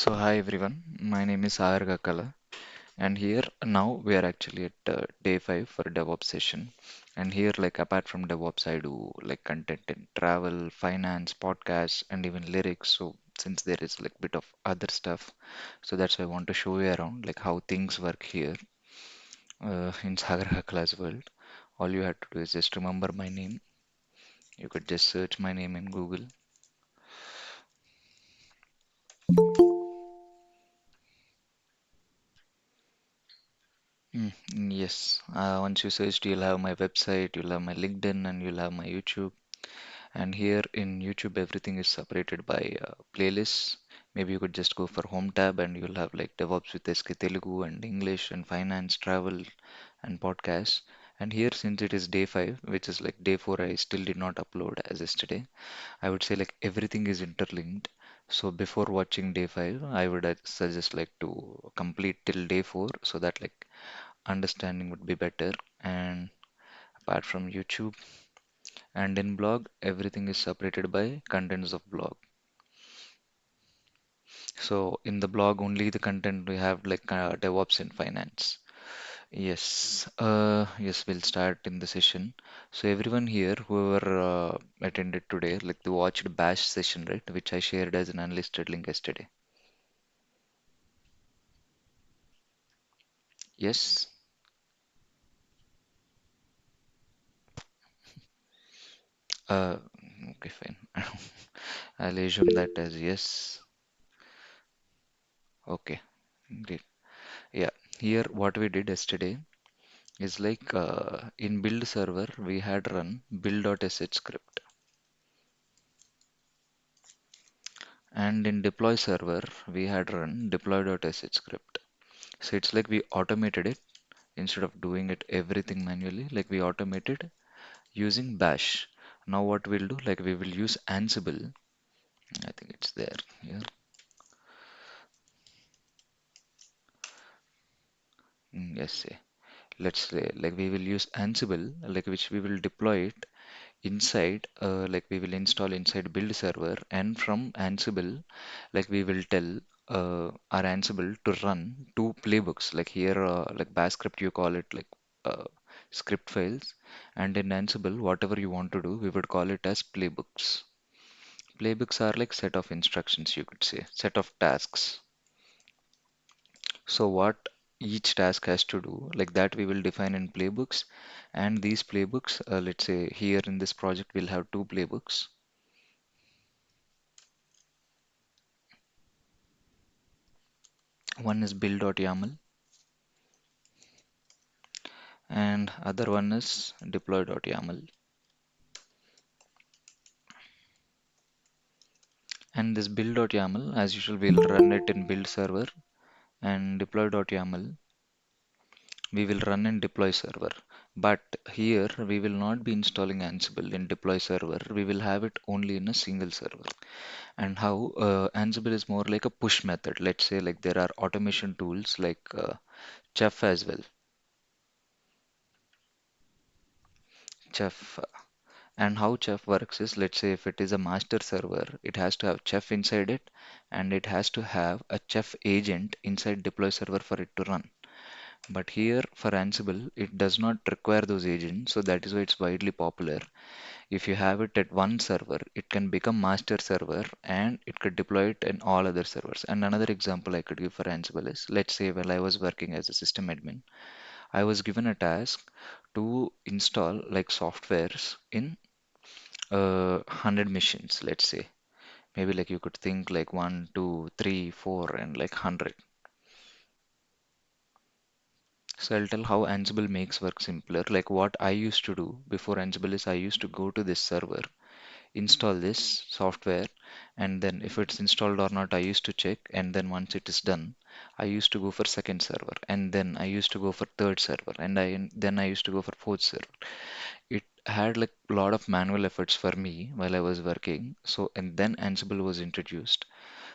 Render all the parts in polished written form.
So hi everyone, my name is Sagar Kakkala, and here now we are actually at day 5 for DevOps session. And here, like apart from DevOps, I do like content in travel, finance, podcasts, and even lyrics. So since there is like bit of other stuff, so that's why I want to show you around like how things work here in Sagar Kakkala's world. All you have to do is just remember my name. You could just search my name in Google. Yes, once you searched, you'll have my website, you'll have my LinkedIn, and you'll have my YouTube. And here in YouTube, everything is separated by playlists. Maybe you could just go for home tab and you'll have like DevOps with SK Telugu and English and finance, travel and podcasts. And here, since it is day 5, which is like day 4, I still did not upload as yesterday. I would say like everything is interlinked. So before watching day 5, I would suggest like to complete till day 4 so that like understanding would be better. And apart from YouTube, and in blog everything is separated by contents of blog. So in the blog only the content we have like DevOps and finance. Yes, we'll start in the session. So everyone here whoever attended today, like they watched bash session, right, which I shared as an unlisted link yesterday. Yes. uh okay, fine. I'll assume that as yes. Okay, great. Yeah, here what we did yesterday is like in build server we had run build.sh script, and in deploy server we had run deploy.sh script. So it's like we automated it instead of doing it everything manually, like we automated using bash. Now what we'll do, like we will use Ansible. I think it's there here. Yes, let's say like we will use Ansible, like which we will deploy it inside, like we will install inside build server, and from Ansible, like we will tell our Ansible to run two playbooks. Like here, like bash script, you call it like uh, script files, and in Ansible, whatever you want to do, we would call it as playbooks. Playbooks are like set of instructions, you could say, set of tasks. So what each task has to do, like that we will define in playbooks, and these playbooks, let's say here in this project, we'll have two playbooks. One is build.yaml and other one is deploy.yaml. And this build.yaml, as usual, we'll run it in build server, and deploy.yaml we will run in deploy server. But here we will not be installing Ansible in deploy server. We will have it only in a single server. And how Ansible is more like a push method. Let's say like there are automation tools like Chef as well. Chef. And how Chef works is, let's say if it is a master server, it has to have Chef inside it, and it has to have a Chef agent inside deploy server for it to run. But here for Ansible, it does not require those agents, so that is why it's widely popular. If you have it at one server, it can become master server and it could deploy it in all other servers. And another example I could give for Ansible is, let's say while I was working as a system admin, I was given a task to install like softwares in 100 machines, let's say. Maybe like you could think like one, two, three, four, and like 100. So I'll tell how Ansible makes work simpler. Like what I used to do before Ansible is I used to go to this server, install this software, and then if it's installed or not I used to check, and then once it is done I used to go for second server, and then I used to go for third server, and then I used to go for fourth server. It had like a lot of manual efforts for me while I was working. So and then Ansible was introduced.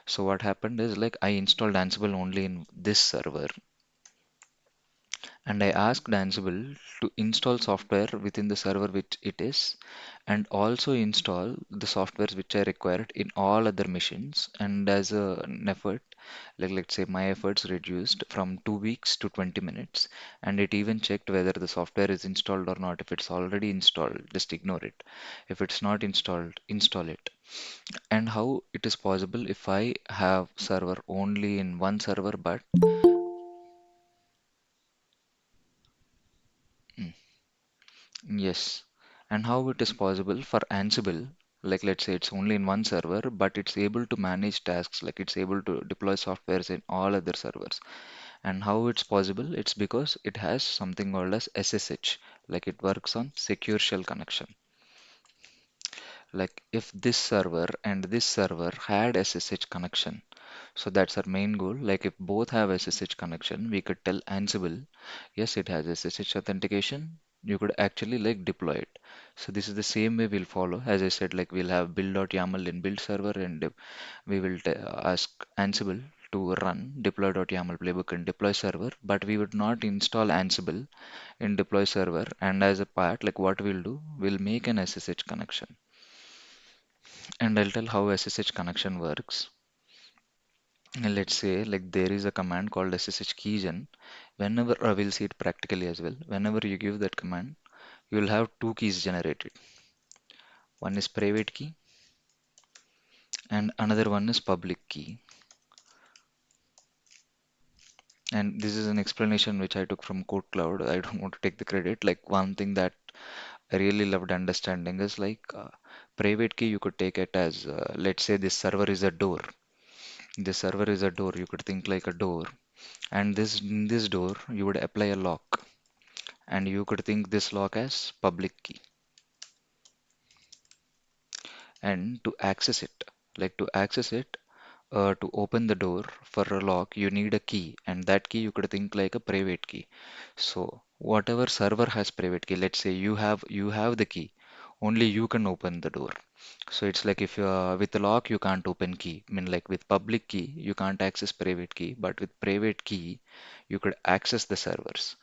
So what happened is like I installed Ansible only in this server, and I asked Ansible to install software within the server which it is, and also install the softwares which I required in all other machines. And as an effort, Like let's say my efforts reduced from 2 weeks to 20 minutes, and it even checked whether the software is installed or not. If it's already installed, just ignore it. If it's not installed, install it. And how it is possible if I have server only in one server, but mm, yes. And how it is possible for Ansible, like let's say it's only in one server, but it's able to manage tasks, like it's able to deploy softwares in all other servers. And how it's possible? It's because it has something called as SSH, like it works on secure shell connection. Like if this server and this server had SSH connection, so that's our main goal. Like if both have SSH connection, we could tell Ansible, yes, it has SSH authentication. You could actually like deploy it. So this is the same way we'll follow. As I said, like we'll have build.yaml in build server, and we will ask Ansible to run deploy.yaml playbook in deploy server, but we would not install Ansible in deploy server. And as a part, like what we'll do, we'll make an SSH connection. And I'll tell how SSH connection works. And let's say like there is a command called SSH keygen. Whenever we'll see it practically as well. Whenever you give that command, you will have two keys generated. One is private key and another one is public key. And this is an explanation which I took from Code Cloud. I don't want to take the credit. Like one thing that I really loved understanding is like private key you could take it as let's say this server is a door. This server is a door. You could think like a door, and this in this door you would apply a lock, and you could think this lock as public key. And to access it, like to access it, to open the door for a lock, you need a key, and that key you could think like a private key. So whatever server has private key, let's say you have the key, only you can open the door. So it's like if you with the lock you can't open key. I mean like with public key you can't access private key, but with private key you could access the servers.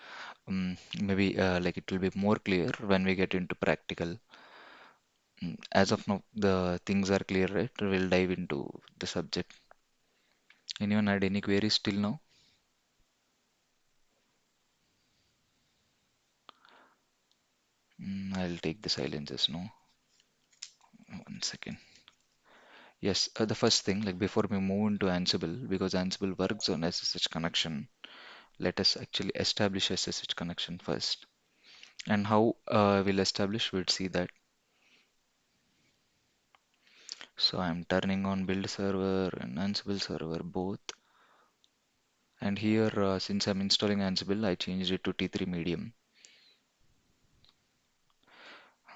Maybe like it will be more clear when we get into practical. As of now, the things are clear, right? We'll dive into the subject. Anyone had any queries till now? I'll take the silences. No, one second. Yes, the first thing, like before we move into Ansible, because Ansible works on SSH connection, let us actually establish SSH connection first. And how we'll establish, we'll see that. So I'm turning on build server and Ansible server both. And here, since I'm installing Ansible, I changed it to T3 medium.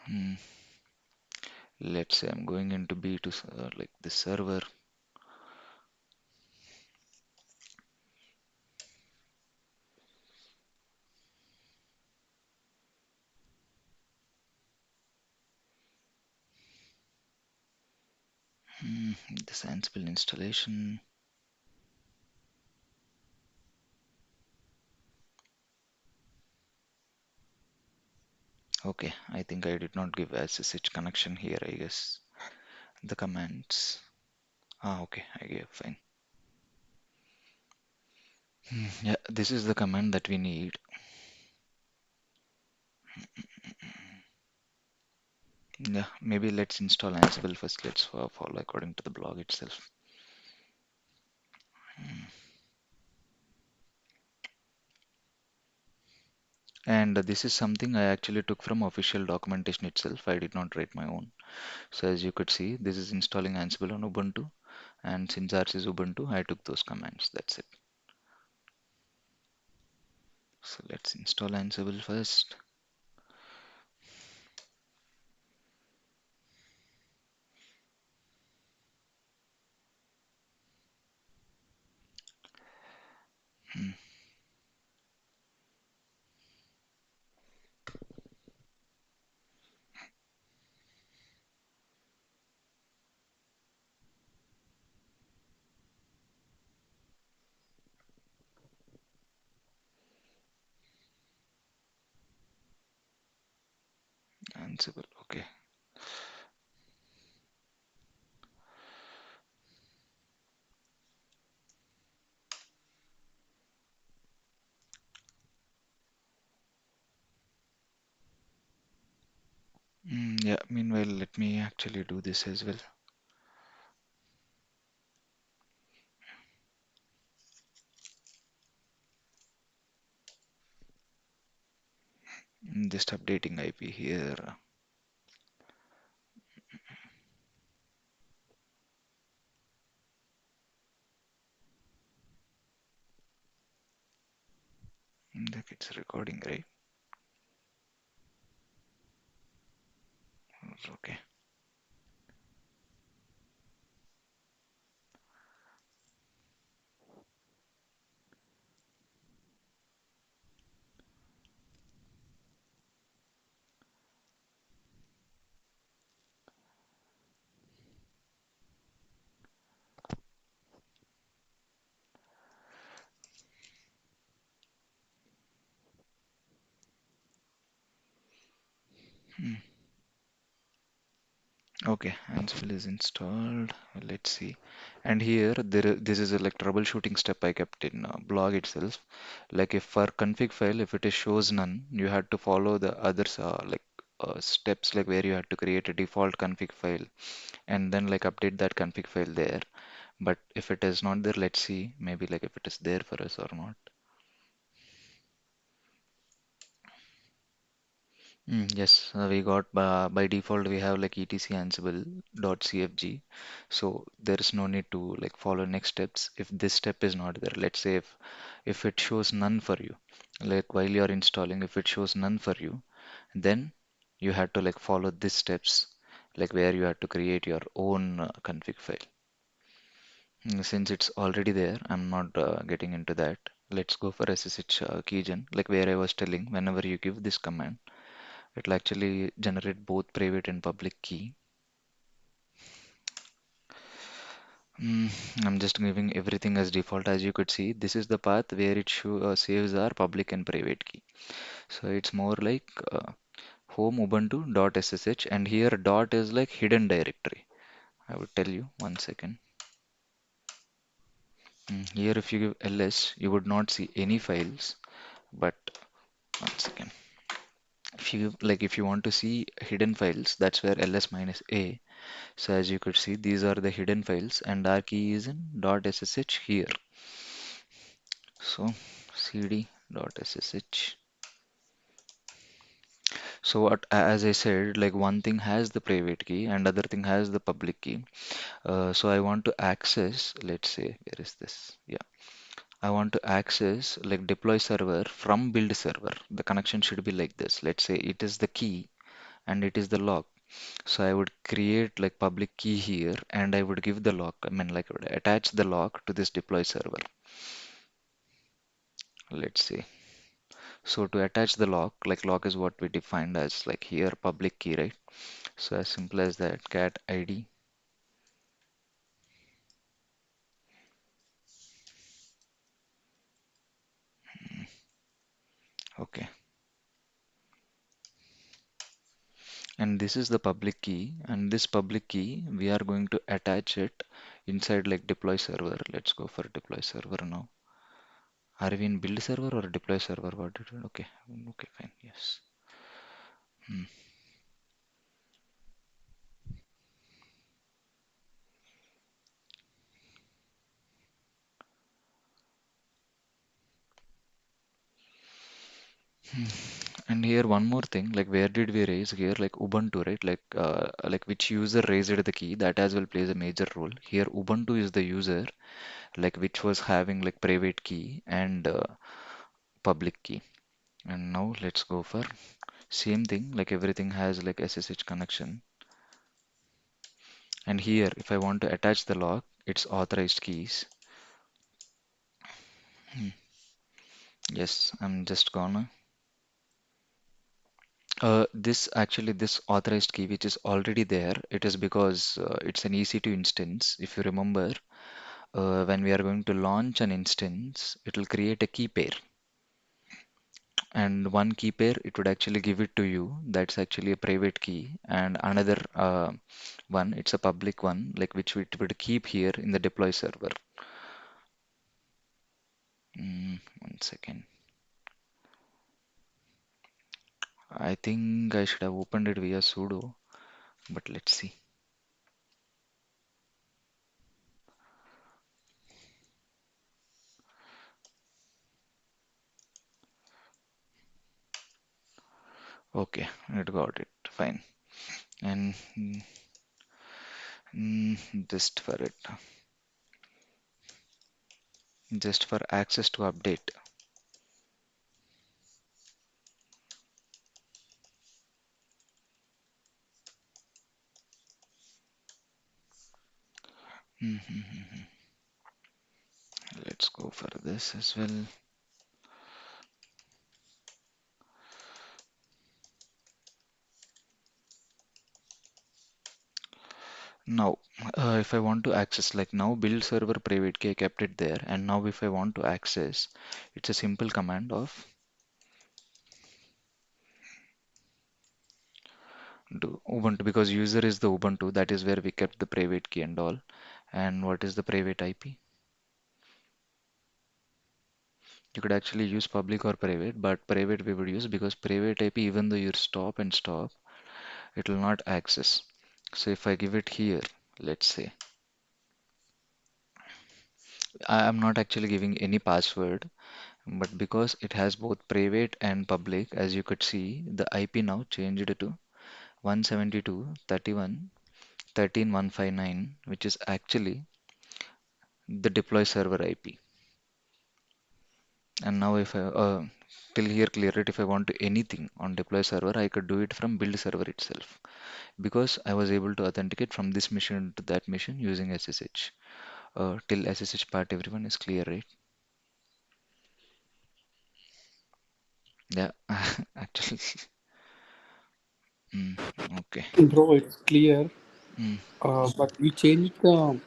Hmm, let's say I'm going into B to like the server. This Ansible installation. Okay, I think I did not give SSH connection here, I guess. The commands. Ah, okay, I gave, fine. Yeah, this is the command that we need. Yeah, maybe let's install Ansible first. Let's follow according to the blog itself. And this is something I actually took from official documentation itself. I did not write my own. So as you could see, this is installing Ansible on Ubuntu. And since ours is Ubuntu, I took those commands. That's it. So let's install Ansible first. Hmm, Ansible, okay. Yeah, meanwhile, let me actually do this as well. Just updating IP here. Like it's recording, right? Okay. Hmm. Okay, Ansible is installed. Let's see. And here, this is a like troubleshooting step I kept in blog itself. Like if for config file, if it is shows none, you had to follow the others steps like where you had to create a default config file and then like update that config file there. But if it is not there, let's see maybe like if it is there for us or not. Yes, we got by default we have like etc ansible dot cfg, so there is no need to like follow next steps if this step is not there. Let's say if it shows none for you, like while you are installing, if it shows none for you, then you had to like follow these steps, like where you had to create your own config file. Since it's already there, I'm not getting into that. Let's go for SSH keygen, like where I was telling, whenever you give this command it will actually generate both private and public key. I'm just giving everything as default. As you could see, this is the path where it saves our public and private key. So it's more like home ubuntu dot ssh, and here dot is like hidden directory. I would tell you 1 second. Here if you give ls, you would not see any files, but 1 second. If you want to see hidden files, that's where ls minus a. So as you could see, these are the hidden files and our key is in .ssh here. So cd.ssh. So as I said, like one thing has the private key and other thing has the public key. So I want to access, let's say, where is this? Yeah. I want to access like deploy server from build server. The connection should be like this. Let's say it is the key and it is the lock. So I would create like public key here and I would give the lock. I mean like I would attach the lock to this deploy server. Let's see. So to attach the lock, like lock is what we defined as like here public key, right? So as simple as that, cat ID. Okay. And this is the public key and this public key we are going to attach it inside like deploy server. Let's go for deploy server now. Are we in build server or deploy server? What did it? Okay. Okay, fine. Yes. Hmm. And here one more thing, like where did we raise here, like Ubuntu, right? Like which user raised the key, that as well plays a major role. Here Ubuntu is the user, like which was having like private key and public key. And now let's go for same thing, like everything has like SSH connection. And here, if I want to attach the lock, it's authorized keys. Hmm. Yes, I'm just gonna. This authorized key, which is already there, it is because it's an EC2 instance. If you remember, when we are going to launch an instance, it will create a key pair. And one key pair, it would actually give it to you. That's actually a private key. And another one, it's a public one, like which it would keep here in the deploy server. 1 second. I think I should have opened it via sudo. But let's see. Okay, it got it. Fine. And just for it, just for access to update. Mhm. Let's go for this as well. Now, if I want to access, like now build server private key, I kept it there. And now if I want to access, it's a simple command of do Ubuntu because user is the Ubuntu. That is where we kept the private key and all. And what is the private IP? You could actually use public or private, but private we would use because private IP, even though you stop and stop, it will not access. So if I give it here, let's say, I am not actually giving any password, but because it has both private and public, as you could see, the IP now changed to 172.13.159, which is actually the deploy server IP. And now if I till here clear it, if I want to anything on deploy server, I could do it from build server itself because I was able to authenticate from this machine to that machine using SSH. Till SSH part, everyone is clear, right? Yeah, actually, mm, okay. Bro, it's clear. Mm, But we changed the.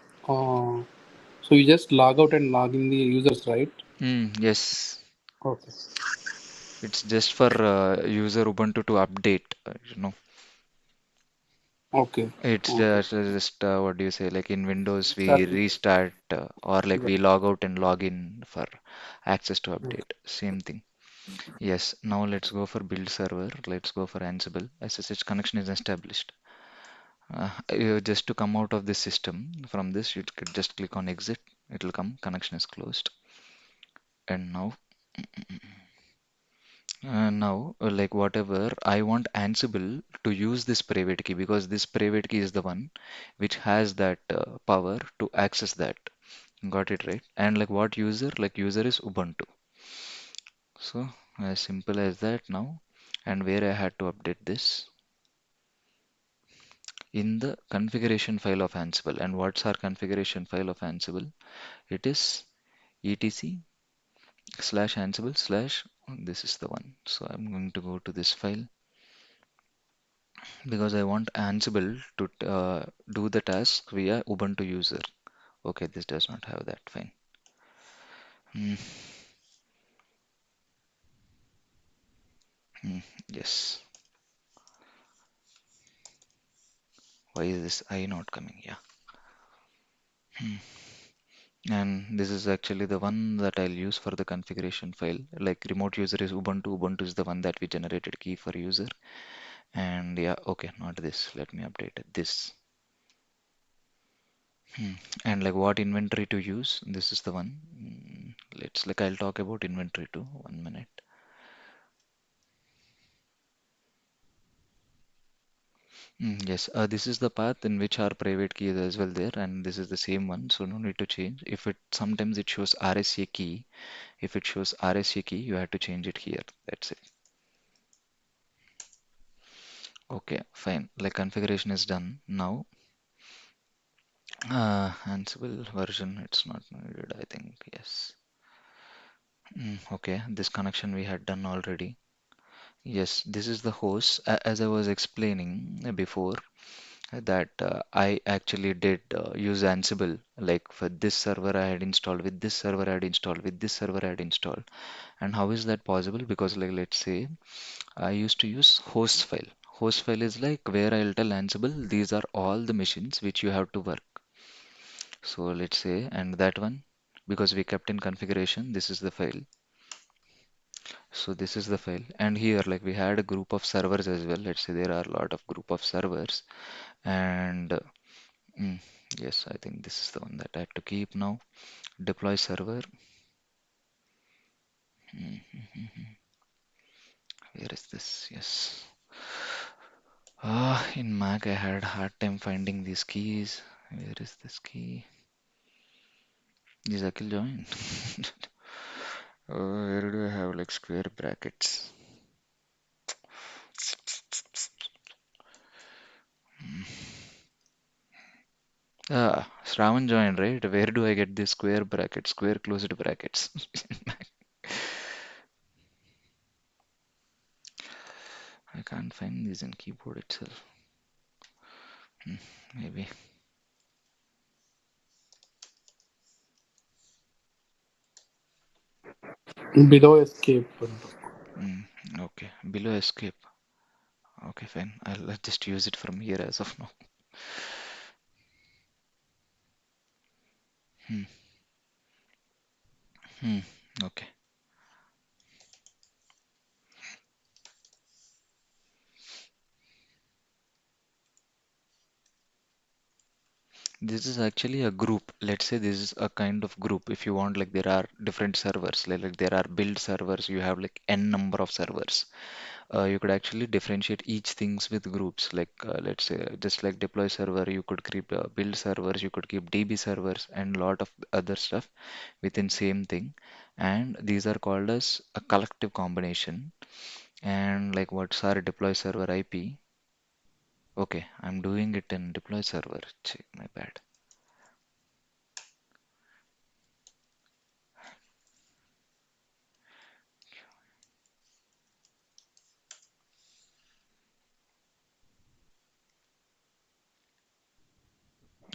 So you just log out and log in the users, right? yes, Okay. it's just for user Ubuntu to update. Okay. It's Okay. just what do you say? Like in Windows, we Starting. restart or like Yeah. we log out and log in for access to Yeah. update. Same thing. Yes. Now let's go for build server. Let's go for Ansible. SSH connection is established. Just to come out of this system, from this, you could just click on exit. It will come. Connection is closed. And now, like whatever, I want Ansible to use this private key because this private key is the one which has that power to access that. Got it right? And like what user? Like user is Ubuntu. So as simple as that now. And where I had to update this in the configuration file of Ansible. And what's our configuration file of Ansible? It is etc slash Ansible slash this is the one. So I'm going to go to this file because I want Ansible to do the task via Ubuntu user. Okay, this does not have that. Fine. Hmm, yes. Why is this I not coming? Yeah. And this is actually the one that I'll use for the configuration file. Like remote user is Ubuntu. Ubuntu is the one that we generated key for user. And yeah, okay, not this. Let me update it. This. Hmm. And like what inventory to use? This is the one. Let's like I'll talk about inventory too. 1 minute. Yes, this is the path in which our private key is as well there, and this is the same one, so no need to change. If it sometimes it shows RSA key, if it shows RSA key, you have to change it here. That's it. Okay, fine. Like configuration is done. Now, Ansible version, it's not needed, I think. Yes. Okay, this connection we had done already. Yes, this is the host. As I was explaining before, that I actually did use Ansible. Like for this server I had installed, with this server I had installed, with this server I had installed. And how is that possible? Because like let's say I used to use host file. Host file is like where I'll tell Ansible these are all the machines which you have to work. So let's say, and that one, because we kept in configuration, this is the file. So this is the file. And here, like we had a group of servers as well. Let's say there are a lot of group of servers. And mm, yes, I think this is the one that I had to keep now. Deploy server. Mhm. Where is this? Yes. In Mac, I had hard time finding these keys. Where is this key? Is Akil join? Where do I have like square brackets? Shravan joined, right? Where do I get these square brackets, square closed brackets? I can't find these in keyboard itself. Hmm, maybe. Below escape. Hmm, okay, below escape. Okay, fine. I'll just use it from here as of now. Hmm, hmm, okay. This is actually a group. Let's say this is a kind of group. If you want, like there are different servers, like there are build servers, you have like n number of servers. You could actually differentiate each things with groups. Like let's say just like deploy server, you could keep build servers, you could keep DB servers, and lot of other stuff within same thing. And these are called as a collective combination. And like what's our deploy server IP? Okay, I'm doing it in deploy server. Check, my bad.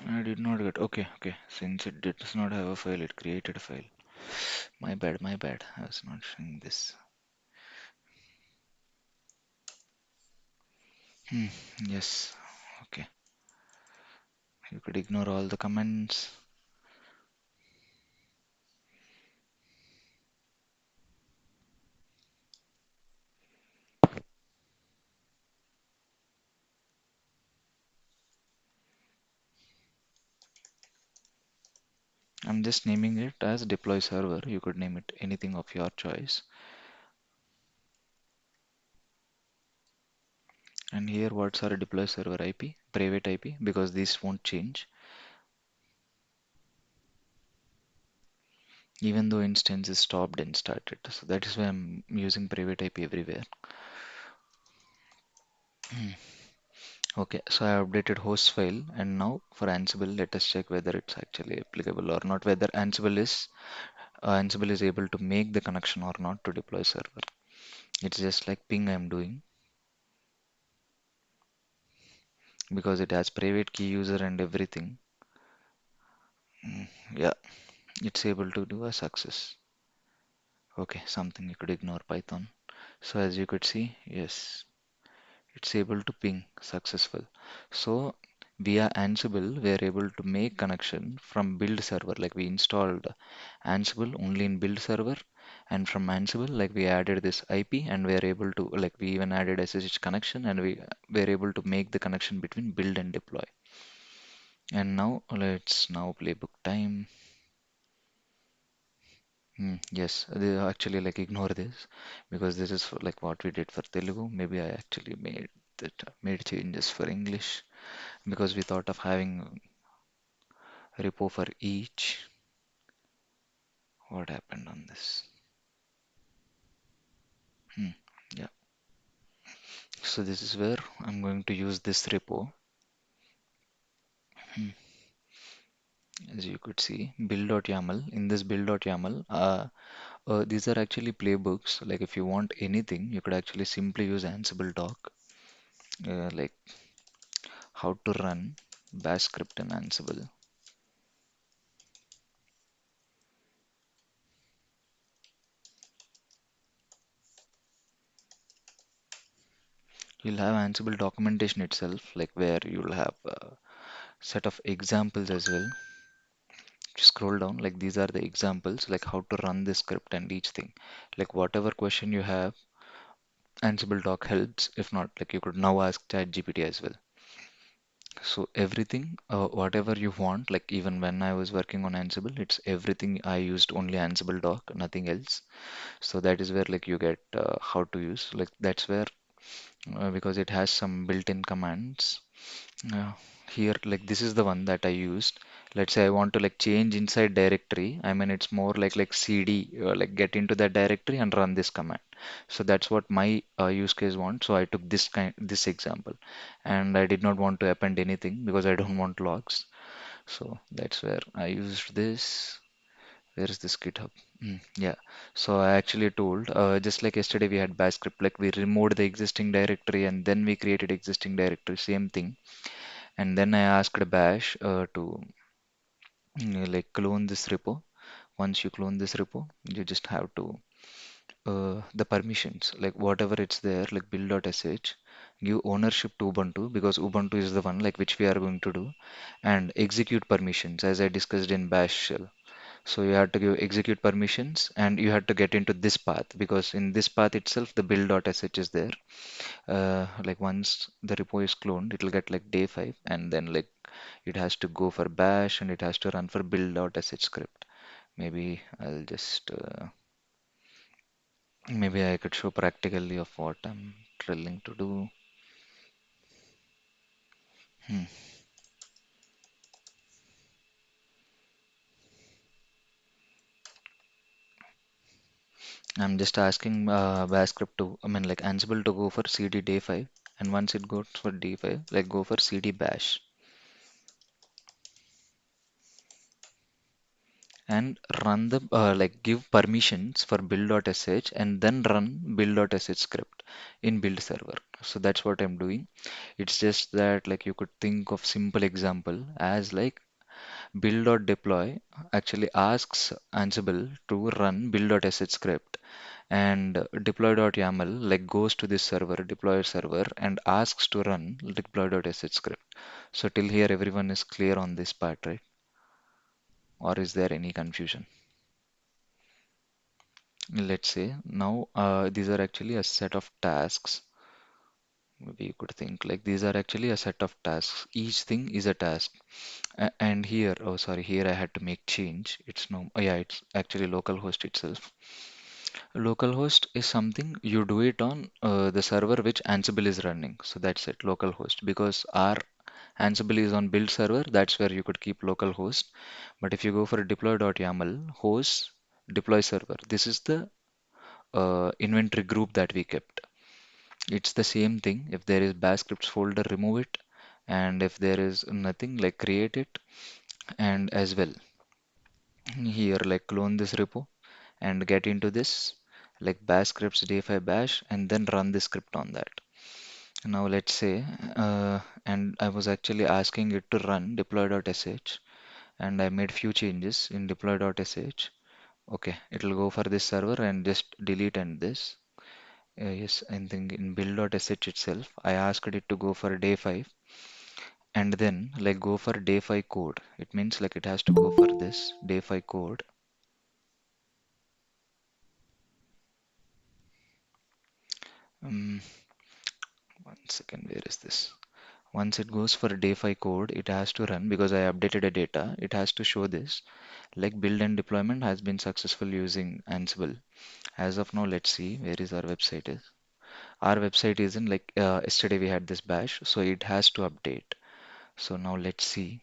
I did not get. Okay, okay. Since it does not have a file, it created a file. My bad, my bad. I was not showing this. Hmm, yes. Okay. You could ignore all the comments. I'm just naming it as deploy server. You could name it anything of your choice. And here, what's our deploy server IP? Private IP, because this won't change, even though instance is stopped and started. So that is why I'm using private IP everywhere. Okay, so I updated host file, and now for Ansible, let us check whether it's actually applicable or not, whether Ansible is able to make the connection or not to deploy server. It's just like ping I'm doing because it has private key user and everything. Yeah, it's able to do a success. Okay, something you could ignore Python. So as you could see, yes, it's able to ping successful. So via Ansible, we are able to make connection from build server. Like we installed Ansible only in build server, and from Ansible, like we added this IP, and we are able to like we even added SSH connection, and we were able to make the connection between build and deploy. And now let's now playbook time. Yes, they actually like ignore this because this is like what we did for Telugu. Maybe I actually made changes for English because we thought of having repo for each. What happened on this? Hmm, yeah. So this is where I'm going to use this repo. Hmm, as you could see, build.yaml. In this build.yaml, these are actually playbooks. Like if you want anything, you could actually simply use Ansible doc, like how to run bash script in Ansible. You'll have Ansible documentation itself, like where you'll have a set of examples as well. scroll down, like these are the examples, like how to run this script and each thing. Like whatever question you have, Ansible Doc helps. If not, like you could now ask ChatGPT as well. So everything, whatever you want, like even when I was working on Ansible, it's everything I used only Ansible Doc, nothing else. So that is where like you get how to use. Like that's where because it has some built-in commands. Uh, Here, like this is the one that I used. Let's say I want to like change inside directory. I mean, it's more like CD, like get into that directory and run this command. So that's what my use case wants. So I took this example, and I did not want to append anything because I don't want logs. So that's where I used this. Where is this GitHub? Yeah. So I actually told, just like yesterday we had bash script, like we removed the existing directory and then we created existing directory, same thing. And then I asked bash to like clone this repo. Once you clone this repo, you just have to the permissions, like whatever it's there, like build.sh, give ownership to Ubuntu because Ubuntu is the one like which we are going to do, and execute permissions as I discussed in bash shell. So you have to give execute permissions and you have to get into this path because in this path itself the build.sh is there. Like once the repo is cloned, it will get like day5 and then like it has to go for bash and it has to run for build.sh script. Maybe I'll just maybe I could show practically of what I'm trying to do. Hmm. I'm just asking bash script to, I mean like Ansible to go for cd day5 and once it goes for d5, like go for cd bash and run the like give permissions for build.sh and then run build.sh script in build server. So that's what I'm doing. It's just that like you could think of simple example as like build.deploy actually asks Ansible to run build.sh script and deploy.yaml like goes to this server, deploy server and asks to run deploy.sh script. So till here everyone is clear on this part, right? Or is there any confusion? Let's say now these are actually a set of tasks. Maybe you could think like these are actually a set of tasks. Each thing is a task. And here, oh sorry, here I had to make change. It's no, oh, yeah, it's actually localhost itself. Localhost is something you do it on the server which Ansible is running. So that's it, localhost. Because our Ansible is on build server, that's where you could keep localhost. But if you go for deploy.yaml, host, deploy server, this is the inventory group that we kept. It's the same thing. If there is bash scripts folder, remove it. And if there is nothing, like create it. And as well, here, like clone this repo and get into this, like bash scripts day5 bash, and then run the script on that. Now let's say, and I was actually asking it to run deploy.sh, and I made few changes in deploy.sh. Okay, it will go for this server and just delete and this. Yes, I think in build.sh itself, I asked it to go for day5 and then like go for day5 code. It means like it has to go for this day5 code. Um, One second, where is this? Once it goes for day5 code, it has to run because I updated the data. It has to show this like build and deployment has been successful using Ansible. As of now, let's see where is our website is. Our website is in like yesterday we had this bash, so it has to update. So now let's see.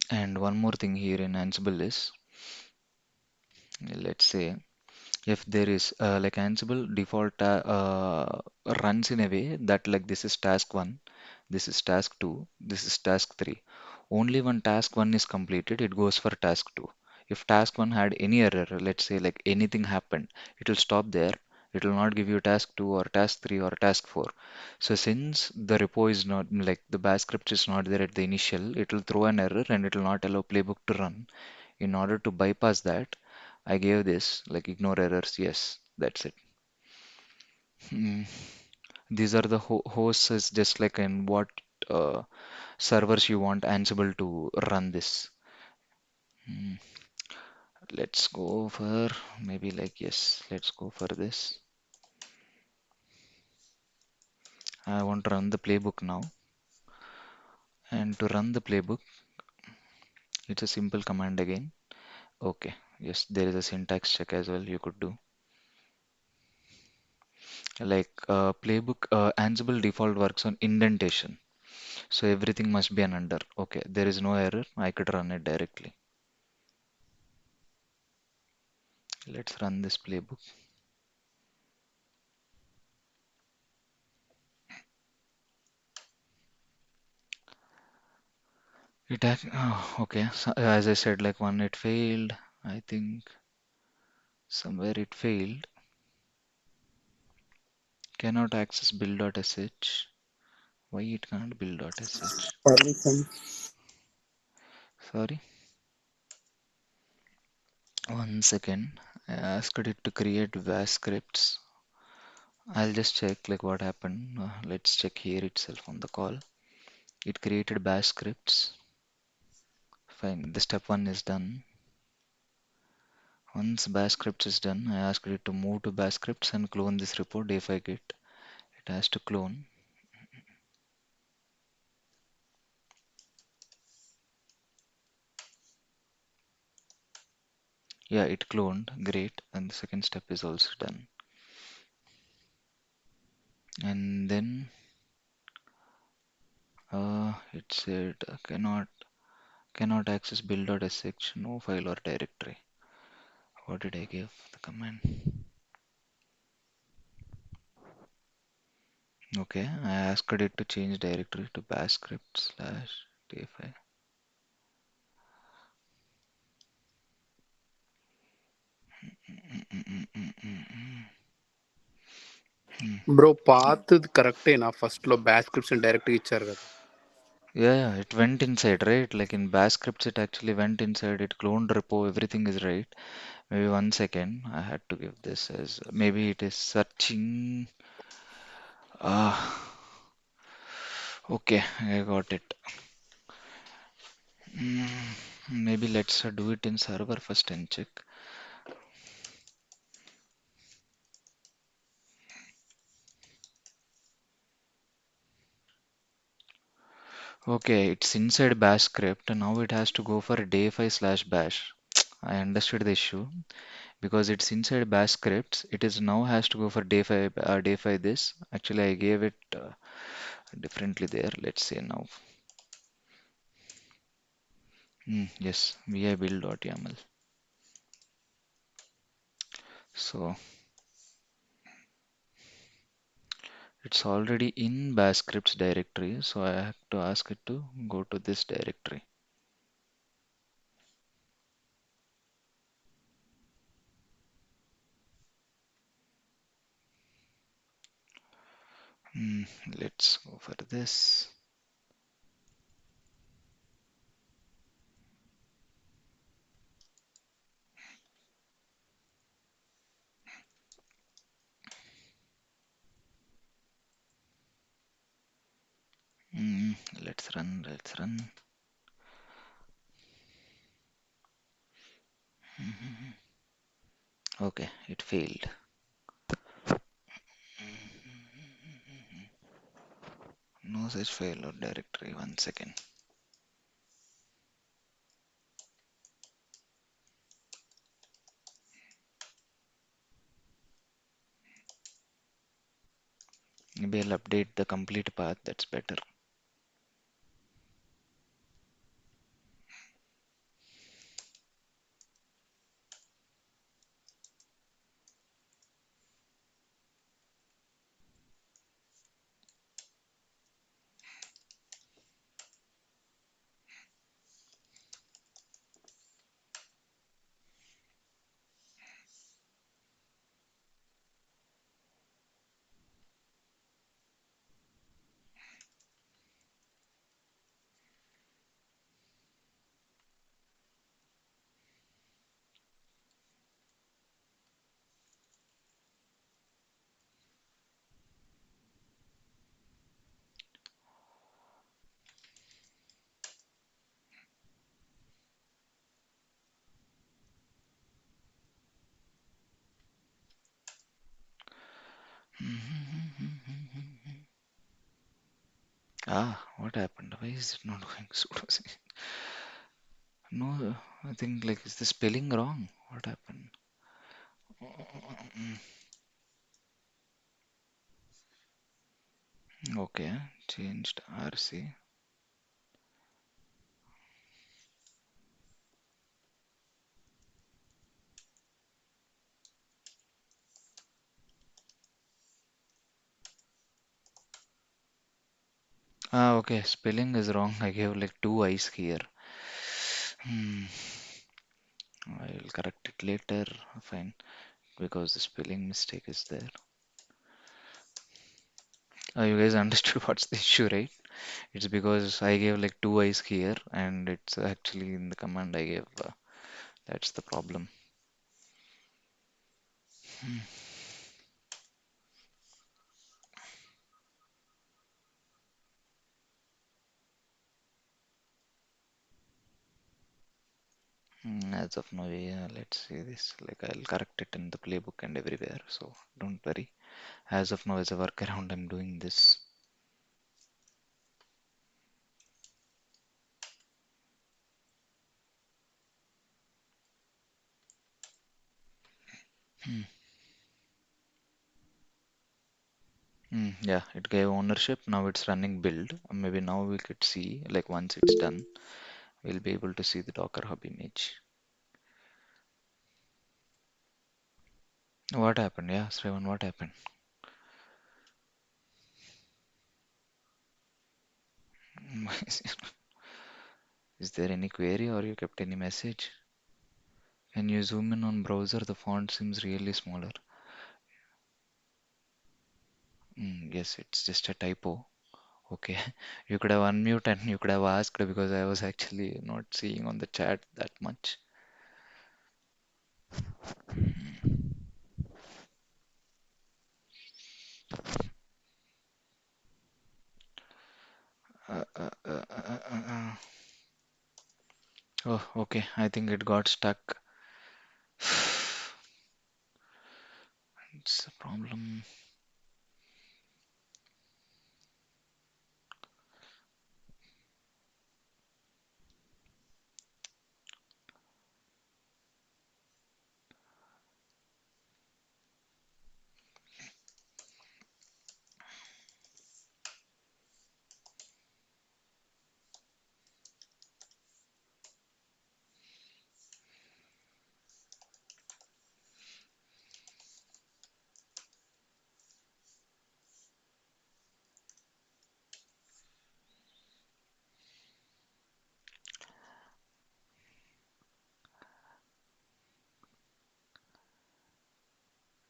And one more thing here in Ansible is, let's say, if there is like Ansible default runs in a way that like this is task 1, this is task 2, this is task 3. Only when task 1 is completed, it goes for task 2. If task 1 had any error, let's say like anything happened, it will stop there. It will not give you task 2 or task 3 or task 4. So since the repo is not like the bash script is not there at the initial, it will throw an error and it will not allow playbook to run. In order to bypass that, I gave this like ignore errors. Yes, that's it. Hmm. These are the hosts is just like in what servers you want Ansible to run this. Hmm, let's go for maybe like yes, let's go for this. I want to run the playbook now. And to run the playbook, it's a simple command again. Okay, yes, there is a syntax check as well you could do. Like playbook, Ansible default works on indentation. So everything must be an under. Okay, there is no error. I could run it directly. Let's run this playbook. Oh, okay. So, as I said, like one it failed. I think somewhere it failed. Cannot access build.sh. Why it can't build.sh? Permission. Sorry. One second. I asked it to create bash scripts. I'll just check like what happened. Let's check here itself on the call. It created bash scripts. Fine. The step one is done. Once bash scripts is done, I asked it to move to bash scripts and clone this report Day5 git. It has to clone. Yeah, it cloned. Great. And the second step is also done. And then it said cannot access build.sh, no file or directory. What did I give the command? Okay, I asked it to change directory to bash script slash day5. Bro path కరెక్టేనా first లో batch scripts direct ఇచ్చారు కదా. Yeah, it went inside, right? Like in bash scripts, it actually went inside. It cloned repo. Everything is right. Maybe one second. I had to give this as maybe it is searching. Ah, okay, I got it. Maybe let's do it in server first and check. Okay, it's inside bash script. Now it has to go for day5 slash bash. I understood the issue because it's inside bash scripts. It is now has to go for day5 this. Actually, I gave it differently there. Let's say now. Yes, vi build.yaml. So it's already in bash scripts directory. So I have to ask it to go to this directory. Hmm, let's go for this. Hmm, let's run. Let's run. Okay, it failed. No such file or directory. One second. Maybe I'll update the complete path. That's better. Ah, what happened? Why is it not going sudo? No, I think like is the spelling wrong? What happened? Okay, changed RC. Ah, okay, spelling is wrong. I gave like two I's here. Hmm. I will correct it later. Fine, because the spelling mistake is there. You guys understood what's the issue, right? It's because I gave like two I's here, and it's actually in the command I gave. That's the problem. As of now, yeah, let's see this. Like I'll correct it in the playbook and everywhere, so don't worry. As of now, as a workaround, I'm doing this. Hmm. Yeah, it gave ownership. Now it's running build. Maybe now we could see, like once it's done, we'll be able to see the Docker Hub image. What happened? Yeah, Sravan, what happened? Is there any query or you kept any message? When you zoom in on browser, the font seems really smaller. Yes, it's just a typo. Okay, you could have unmute and you could have asked because I was actually not seeing on the chat that much. Uh, uh, uh, uh, uh, uh. Oh, okay. I think it got stuck. It's a problem.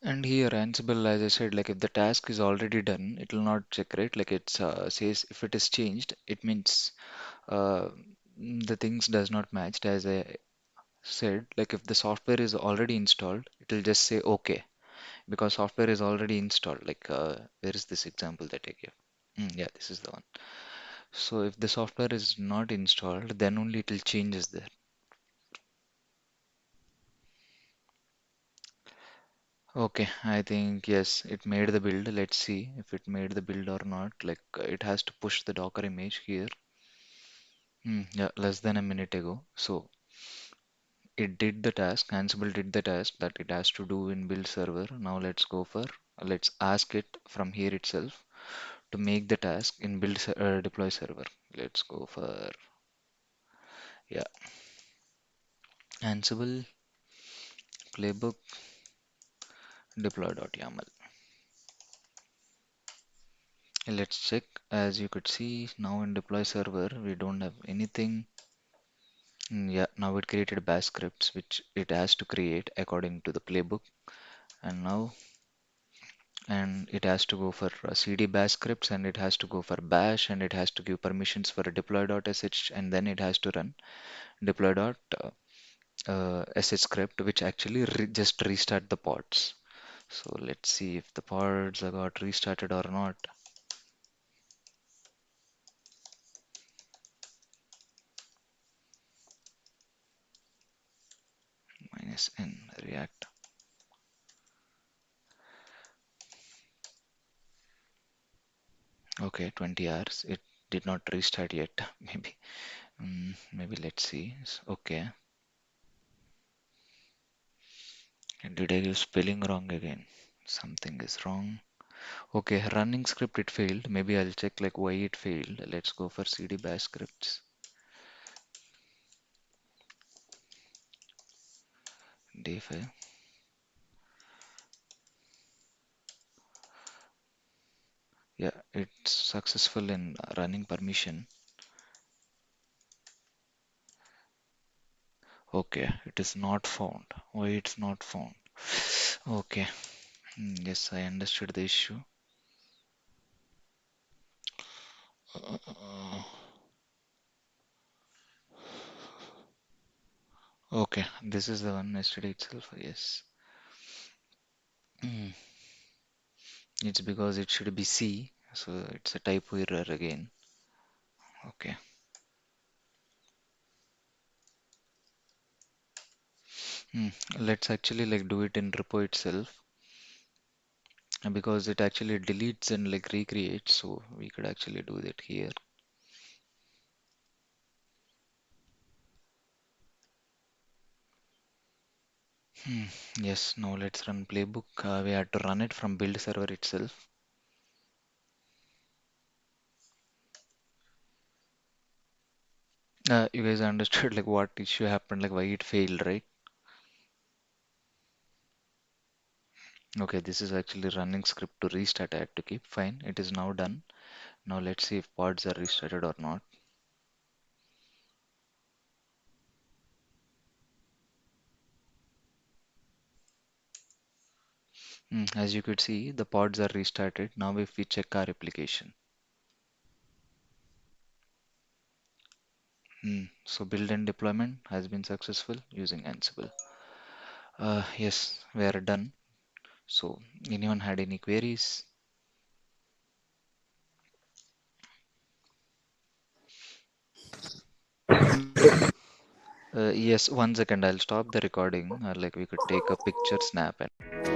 And here, Ansible, as I said, like if the task is already done, it will not check, right? Like it says if it is changed, it means uh, the things does not match. As I said, like if the software is already installed, it will just say okay because software is already installed. Like where is this example that I gave? Yeah, this is the one. So if the software is not installed, then only it will changes there. Okay, I think yes, it made the build. Let's see if it made the build or not. Like it has to push the Docker image here. Yeah, less than a minute ago. So it did the task. Ansible did the task that it has to do in build server. Now let's ask it from here itself to make the task in deploy server. Let's go for yeah, Ansible playbook deploy.yaml. Let's check. As you could see now in deploy server, we don't have anything. Yeah, now it created bash scripts which it has to create according to the playbook, and now and it has to go for cd bash scripts, and it has to go for bash, and it has to give permissions for a deploy.sh, and then it has to run deploy.sh script which actually just restart the pods. So let's see if the pods got restarted or not. Minus n react. Okay, 20 hours. It did not restart yet. Maybe. Maybe let's see. Okay. Did I use spelling wrong again? Something is wrong. Okay, running script it failed. Maybe I'll check like why it failed. Let's go for cd bash scripts. Day5. Yeah, it's successful in running permission. Okay, it is not found. Why it's not found? Okay, yes, I understood the issue. Uh, okay, this is the one yesterday itself. Yes. Mm, it's because it should be C, so it's a typo error again. Okay. Let's actually like do it in repo itself because it actually deletes and like recreates, so we could actually do that here. Hmm, Yes, now let's run playbook. We had to run it from build server itself. You guys understood like what issue happened, like why it failed, right? Okay, this is actually running script to restart. I had to keep. Fine, it is now done. Now let's see if pods are restarted or not. As you could see, the pods are restarted. Now if we check our application. So build and deployment has been successful using Ansible. Yes, we are done. So anyone had any queries? Yes, 1 second, I'll stop the recording. Like we could take a picture snap and